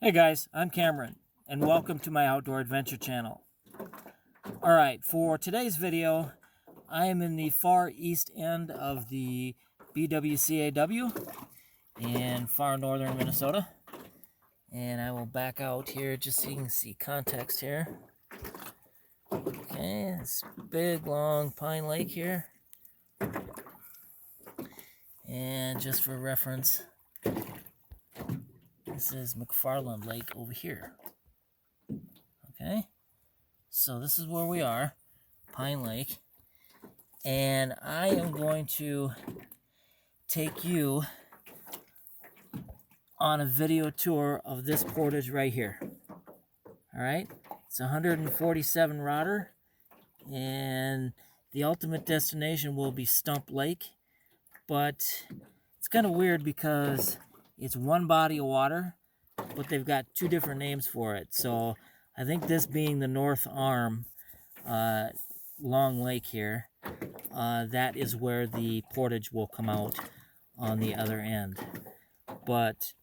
Hey guys, I'm Cameron, and welcome to my outdoor adventure channel. Alright, for today's video, I am in the far east end of the Bwca in far northern Minnesota. And I will back out here just so you can see context here. Okay, this big long pine lake here. And just for reference, this is McFarland Lake over here. Okay, so this is where we are, Pine Lake. And I am going to take you on a video tour of this portage right here. All right, it's 147 roder, and the ultimate destination will be Stump Lake. But it's kind of weird because it's one body of water, but they've got two different names for it. So I think this being the North Arm long lake here, that is where the portage will come out on the other end. But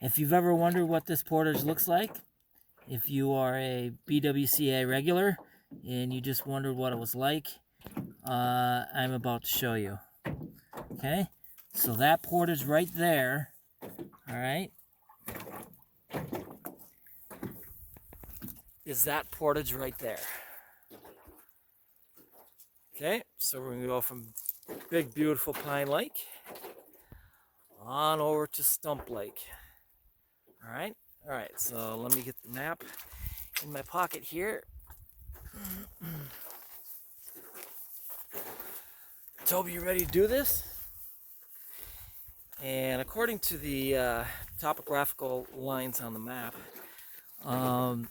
if you've ever wondered what this portage looks like, if you are a Bwca regular and you just wondered what it was like, I'm about to show you. Okay, so that portage right there, all right, is that portage right there. Okay, so we're gonna go from big beautiful Pine Lake on over to Stump Lake. All right, so let me get the map in my pocket here. Toby, you ready to do this? And according to the topographical lines on the map,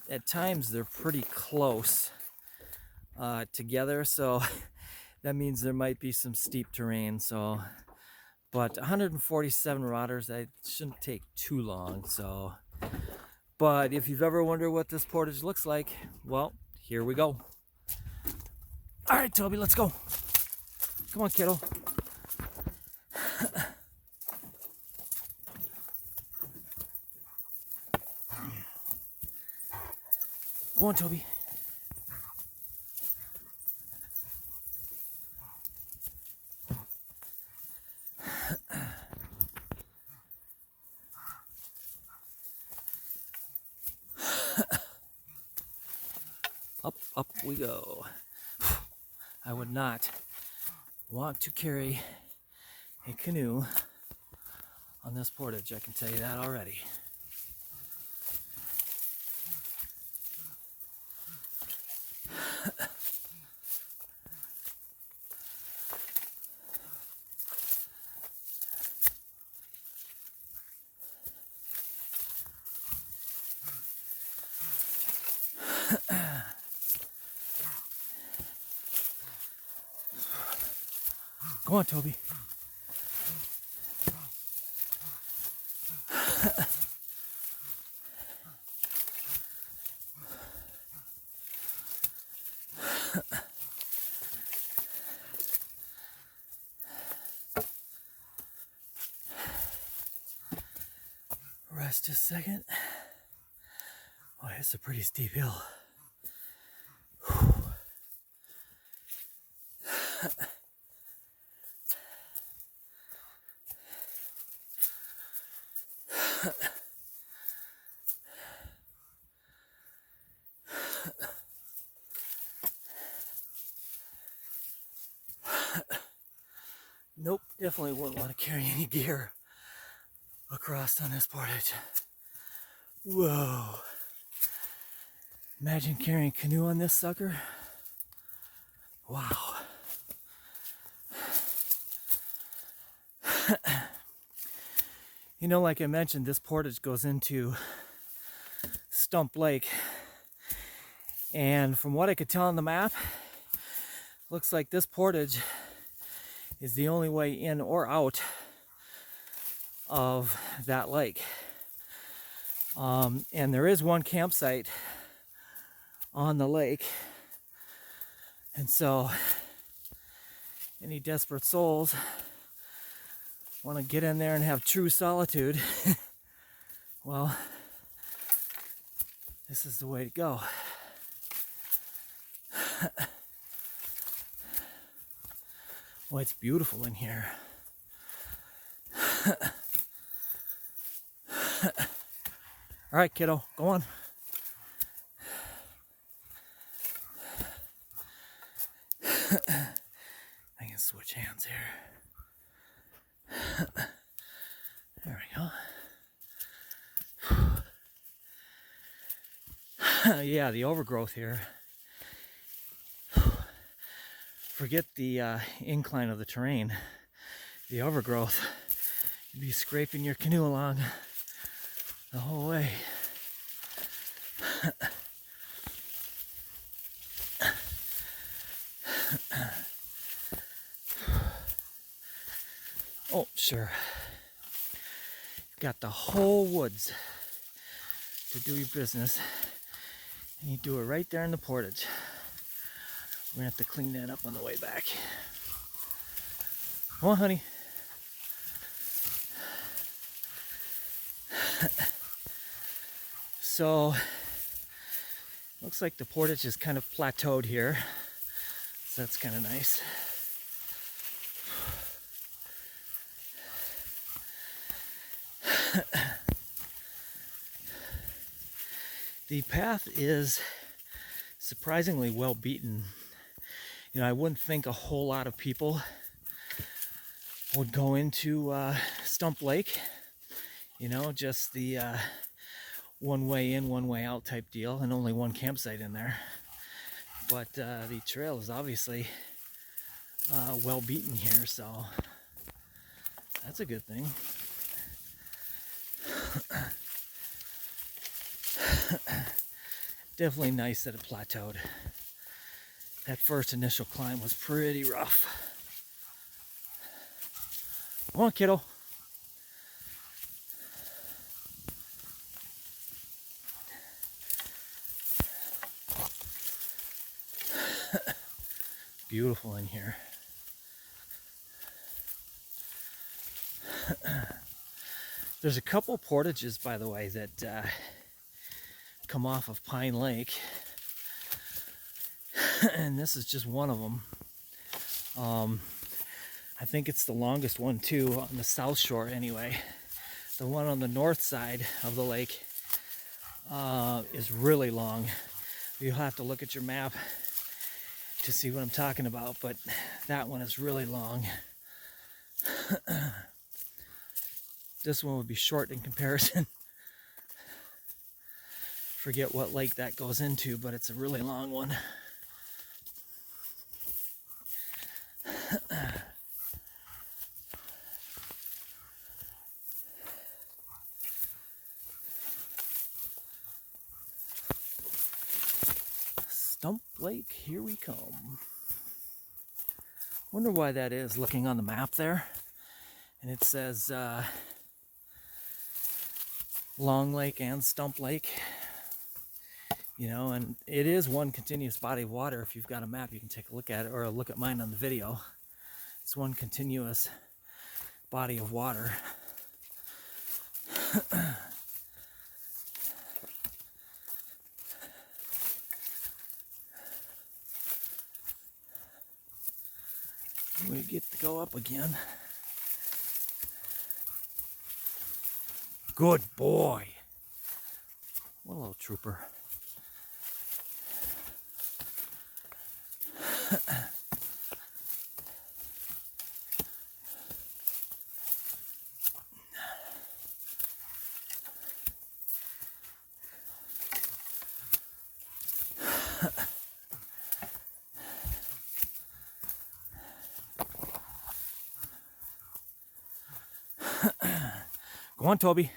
at times they're pretty close together, so that means there might be some steep terrain. So, but 147 roders, that shouldn't take too long. So, but if you've ever wondered what this portage looks like, well, here we go. All right, Toby, let's go. Come on, kiddo. Go on, Toby. Up we go. I would not want to carry a canoe on this portage, I can tell you that already. Go on, Toby. Rest just a second. Oh, it's a pretty steep hill. Nope, definitely wouldn't want to carry any gear across on this portage. Whoa. Imagine carrying a canoe on this sucker. Wow. You know, like I mentioned, this portage goes into Stump Lake. And from what I could tell on the map, looks like this portage is the only way in or out of that lake. And there is one campsite on the lake. And so any desperate souls want to get in there and have true solitude, well, This is the way to go. Well, it's beautiful in here. All right, kiddo, go on. I can switch hands here. There we go. Yeah, the overgrowth here. Forget the incline of the terrain. The overgrowth. You'd be scraping your canoe along the whole way. Oh, sure. You've got the whole woods to do your business, and you do it right there in the portage. We're gonna have to clean that up on the way back. Come on, honey. So, looks like the portage is kind of plateaued here. So that's kind of nice. The path is surprisingly well beaten. You know, I wouldn't think a whole lot of people would go into Stump Lake. You know, just the one way in, one way out type deal, and only one campsite in there. But the trail is obviously well beaten here, so that's a good thing. Definitely nice that it plateaued. That first initial climb was pretty rough. Come on, kiddo. Beautiful in here. There's a couple portages, by the way, that come off of Pine Lake. And this is just one of them. I think it's the longest one too, on the south shore anyway. The one on the north side of the lake is really long. You'll have to look at your map to see what I'm talking about, but that one is really long. This one would be short in comparison. Forget what lake that goes into, but it's a really long one. Stump Lake, here we come. Wonder why that is, looking on the map there. And it says Long Lake and Stump Lake. You know, and it is one continuous body of water. If you've got a map, you can take a look at it, or look at mine on the video. It's one continuous body of water. We get to go up again. Good boy. What a little trooper. Go on, Toby.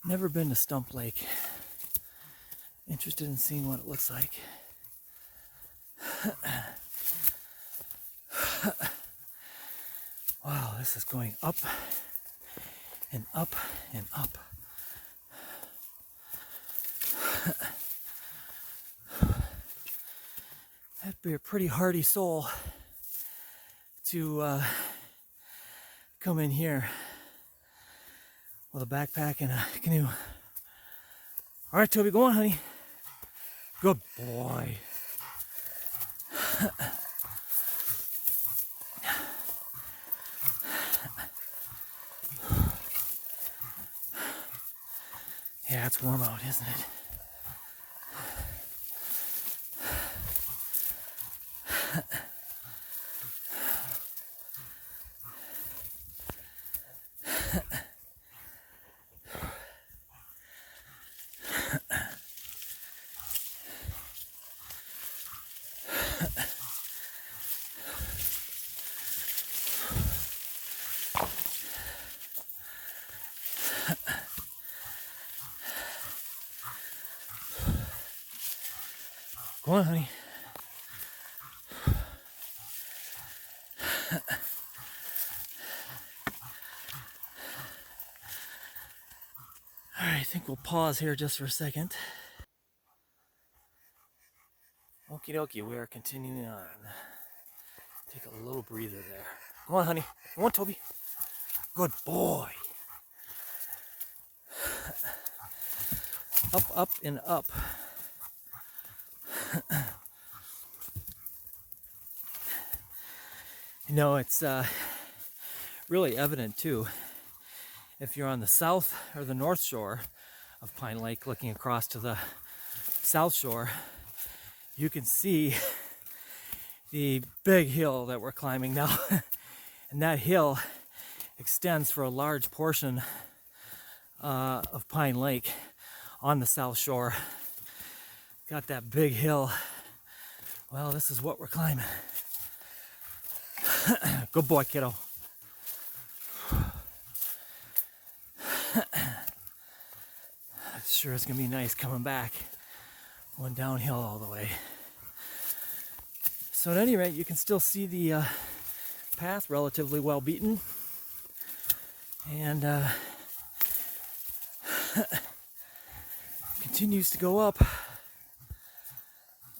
Never been to Stump Lake. Interested in seeing what it looks like. Wow, this is going up and up and up. That'd be a pretty hardy soul to come in here with a backpack and a canoe. All right, Toby, go on, honey. Good boy. Yeah, it's warm out, isn't it? Go on, honey. All right, I think we'll pause here just for a second. Okie dokie, we are continuing on. Take a little breather there. Go on, honey. Go on, Toby. Good boy. Up, up, and up. You know, it's really evident too. If you're on the south or the north shore of Pine Lake looking across to the south shore, you can see the big hill that we're climbing now. And that hill extends for a large portion of Pine Lake on the south shore. Got that big hill. Well, this is what we're climbing. Good boy, kiddo. Sure it's gonna be nice coming back, going downhill all the way. So at any rate, you can still see the path relatively well beaten, and continues to go up,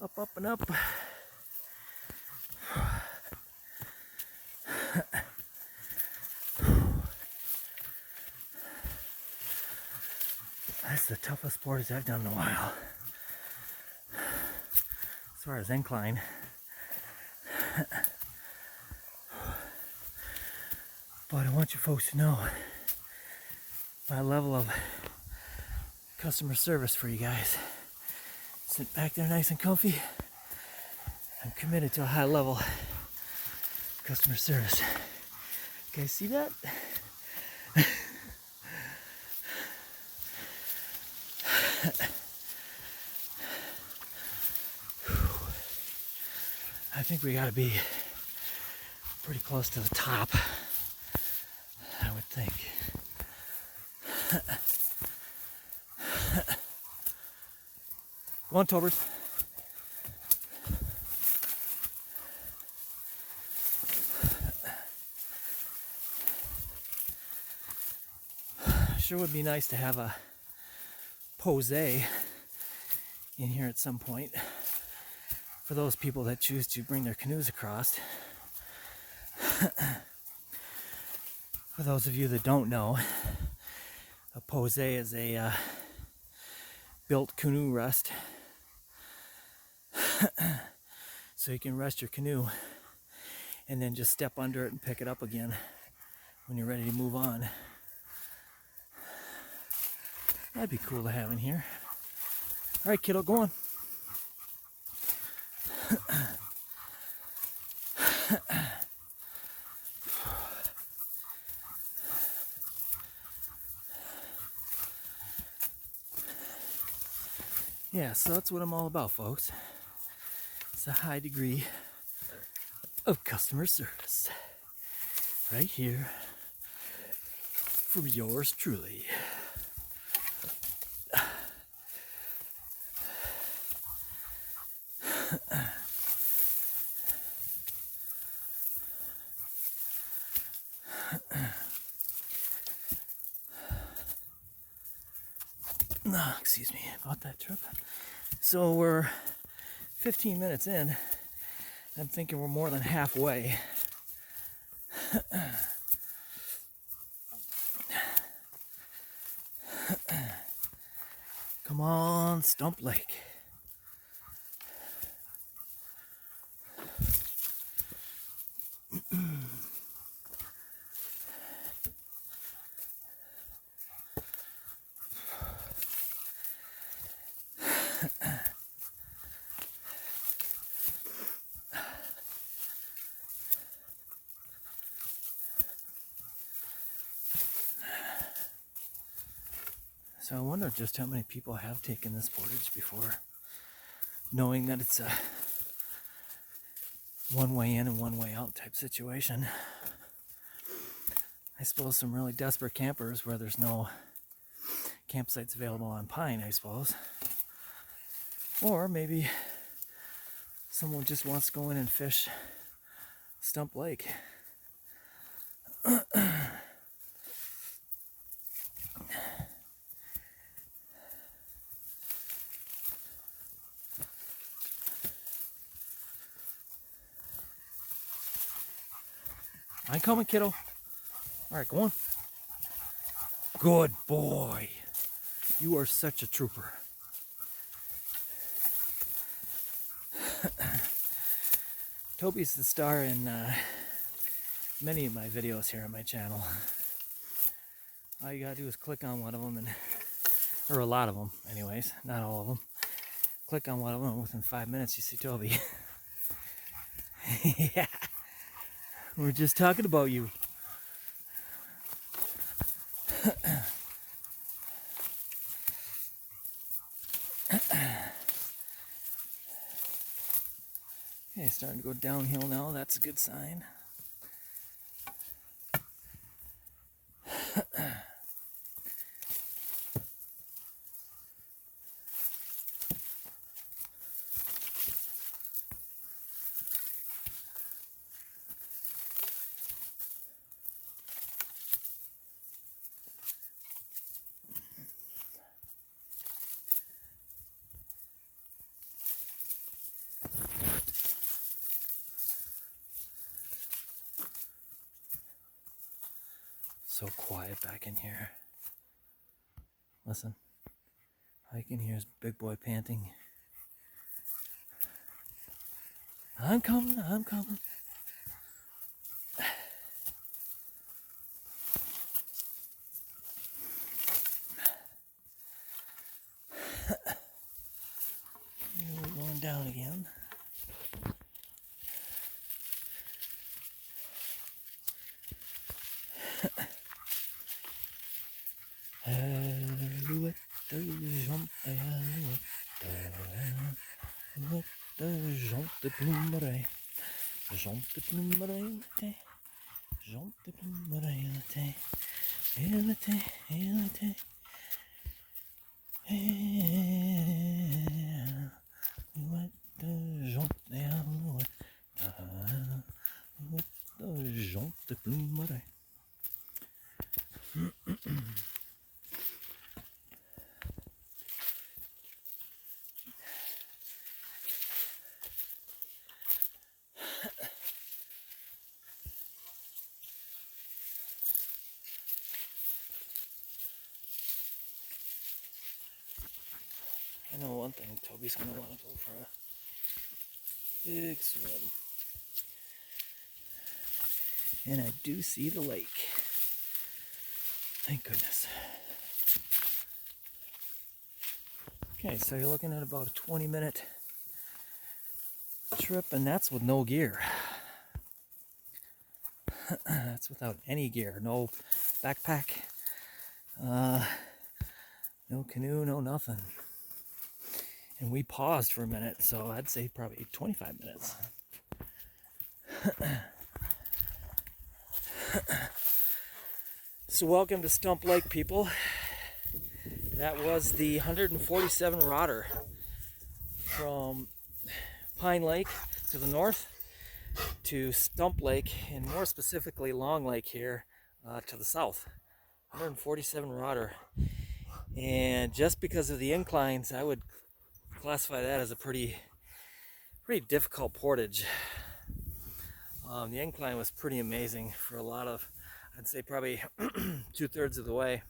up, up, and up. That's the toughest portage I've done in a while, as far as incline. But I want you folks to know my level of customer service for you guys. Sit back there nice and comfy. I'm committed to a high level of customer service. You guys see that? I think we gotta be pretty close to the top, I would think. Go on, Tobers. Sure would be nice to have a Bwca in here at some point for those people that choose to bring their canoes across. For those of you that don't know, a Bwca is a built canoe rest. So you can rest your canoe and then just step under it and pick it up again when you're ready to move on. That'd be cool to have in here. All right, kiddo, go on. Yeah, so that's what I'm all about, folks. It's a high degree of customer service right here from yours truly. Excuse me about that trip. So we're 15 minutes in. I'm thinking we're more than halfway. Come on, Stump Lake. So I wonder just how many people have taken this portage before, knowing that it's a one way in and one way out type situation. I suppose some really desperate campers where there's no campsites available on Pine, I suppose. Or maybe someone just wants to go in and fish Stump Lake. I'm coming, kiddo. All right, go on. Good boy. You are such a trooper. Toby's the star in many of my videos here on my channel. All you gotta do is click on one of them, or a lot of them anyways, not all of them. Click on one of them, and within 5 minutes you see Toby. Yeah, we're just talking about you. Okay, starting to go downhill now, that's a good sign. So quiet back in here. Listen, all you can hear is Big Boy panting. I'm coming, I'm coming. We're going down again. I know one thing, Toby's going to want to go for a big swim. And I do see the lake. Thank goodness. Okay, so you're looking at about a 20-minute trip, and that's with no gear. That's without any gear. No backpack, no canoe, no nothing. And we paused for a minute, so I'd say probably 25 minutes. So welcome to Stump Lake, people. That was the 147 rodder from Pine Lake to the north to Stump Lake, and more specifically Long Lake here to the south. 147 rodder. And just because of the inclines, I would classify that as a pretty difficult portage. The incline was pretty amazing for a lot of, I'd say probably 2/3 of the way.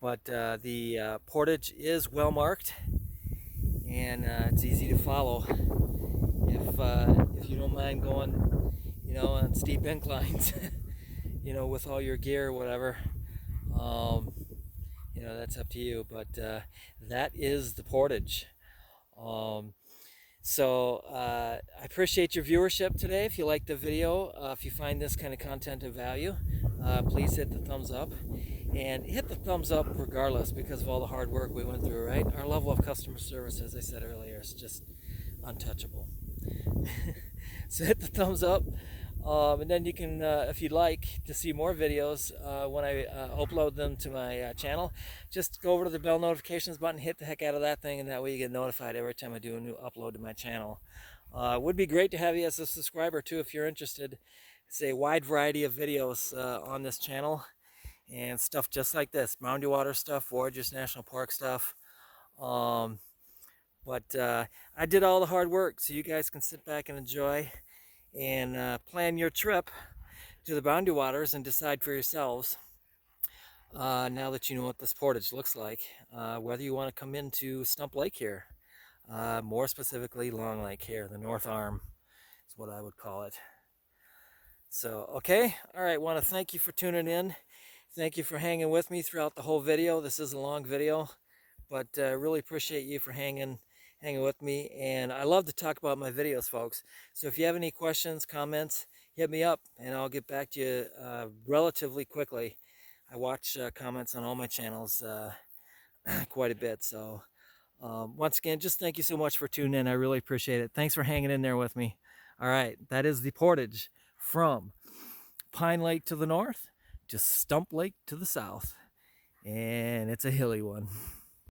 But the portage is well marked, and it's easy to follow if you don't mind going, on steep inclines, with all your gear or whatever. That's up to you. But that is the portage. I appreciate your viewership today. If you like the video, if you find this kind of content of value, please hit the thumbs up. And hit the thumbs up regardless, because of all the hard work we went through, right? Our level of customer service, as I said earlier, is just untouchable. So hit the thumbs up. And then you can, if you'd like to see more videos when I upload them to my channel, just go over to the bell notifications button, hit the heck out of that thing, and that way you get notified every time I do a new upload to my channel. It would be great to have you as a subscriber too, if you're interested. It's a wide variety of videos on this channel, and stuff just like this, Boundary Water stuff, Portage National Park stuff. But I did all the hard work, so you guys can sit back and enjoy and plan your trip to the Boundary Waters and decide for yourselves, now that you know what this portage looks like, whether you want to come into Stump Lake here, more specifically Long Lake here, the North Arm is what I would call it. So, okay, all right, want to thank you for tuning in. Thank you for hanging with me throughout the whole video. This is a long video, but really appreciate you for hanging with me. And I love to talk about my videos, folks. So if you have any questions, comments, hit me up and I'll get back to you relatively quickly. I watch comments on all my channels quite a bit. So once again, just thank you so much for tuning in. I really appreciate it. Thanks for hanging in there with me. All right, that is the portage from Pine Lake to the north, just Stump Lake to the south, and it's a hilly one.